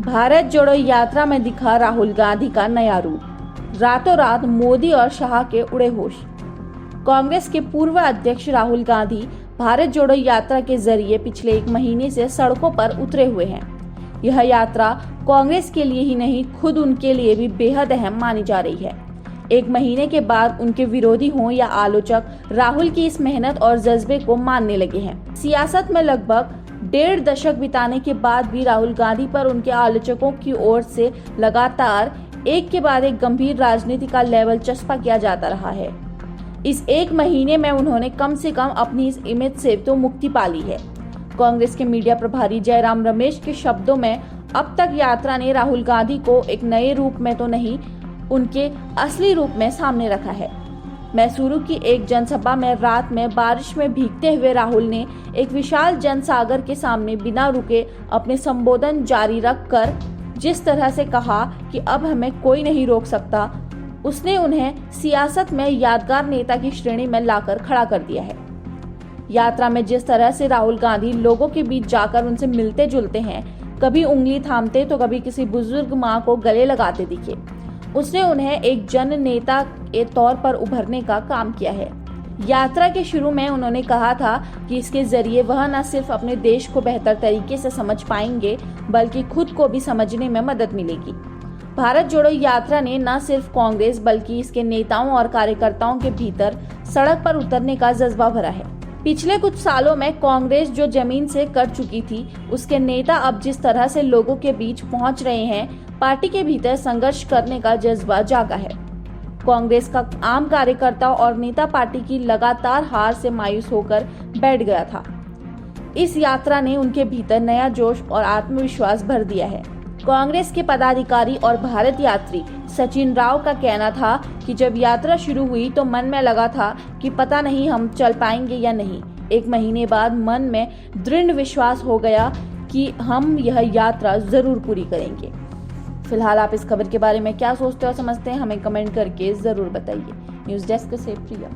भारत जोड़ो यात्रा में दिखा राहुल गांधी का नया रूप। रातों रात मोदी और शाह के उड़े होश। कांग्रेस के पूर्व अध्यक्ष राहुल गांधी भारत जोड़ो यात्रा के जरिए पिछले एक महीने से सड़कों पर उतरे हुए हैं। यह यात्रा कांग्रेस के लिए ही नहीं, खुद उनके लिए भी बेहद अहम मानी जा रही है। एक महीने के बाद उनके विरोधी हों या आलोचक राहुल की इस मेहनत और जज्बे को मानने लगे हैं। सियासत में लगभग 1.5 दशक बिताने के बाद भी राहुल गांधी पर उनके आलोचकों की ओर से लगातार एक के बाद एक गंभीर राजनीति का लेवल चस्पा किया जाता रहा है। इस एक महीने में उन्होंने कम से कम अपनी इस इमेज से तो मुक्ति पा ली है। कांग्रेस के मीडिया प्रभारी जयराम रमेश के शब्दों में, अब तक यात्रा ने राहुल गांधी को एक नए रूप में तो नहीं, उनके असली रूप में सामने रखा है। मैसूरू की एक जनसभा में रात में बारिश में भीगते हुए राहुल ने एक विशाल जनसागर के सामने बिना रुके अपने संबोधन जारी रखकर जिस तरह से कहा कि अब हमें कोई नहीं रोक सकता, उसने उन्हें सियासत में यादगार नेता की श्रेणी में लाकर खड़ा कर दिया है। यात्रा में जिस तरह से राहुल गांधी लोगों के बीच जाकर उनसे मिलते जुलते हैं, कभी उंगली थामते तो कभी किसी बुजुर्ग माँ को गले लगाते दिखे, उसने उन्हें एक जन नेता के तौर पर उभरने का काम किया है। यात्रा के शुरू में उन्होंने कहा था कि इसके जरिए वह न सिर्फ अपने देश को बेहतर तरीके से समझ पाएंगे, बल्कि खुद को भी समझने में मदद मिलेगी। भारत जोड़ो यात्रा ने न सिर्फ कांग्रेस बल्कि इसके नेताओं और कार्यकर्ताओं के भीतर सड़क पर उतरने का जज्बा भरा है। पिछले कुछ सालों में कांग्रेस जो जमीन से कट चुकी थी, उसके नेता अब जिस तरह से लोगों के बीच पहुंच रहे हैं, पार्टी के भीतर संघर्ष करने का जज्बा जागा है। कांग्रेस का आम कार्यकर्ता और नेता पार्टी की लगातार हार से मायूस होकर बैठ गया था। इस यात्रा ने उनके भीतर नया जोश और आत्मविश्वास भर दिया है। कांग्रेस के पदाधिकारी और भारत यात्री सचिन राव का कहना था कि जब यात्रा शुरू हुई तो मन में लगा था कि पता नहीं हम चल पाएंगे या नहीं। एक महीने बाद मन में दृढ़ विश्वास हो गया कि हम यह यात्रा जरूर पूरी करेंगे। फिलहाल आप इस खबर के बारे में क्या सोचते और समझते हैं, हमें कमेंट करके जरूर बताइए। न्यूज़ डेस्क से प्रिया।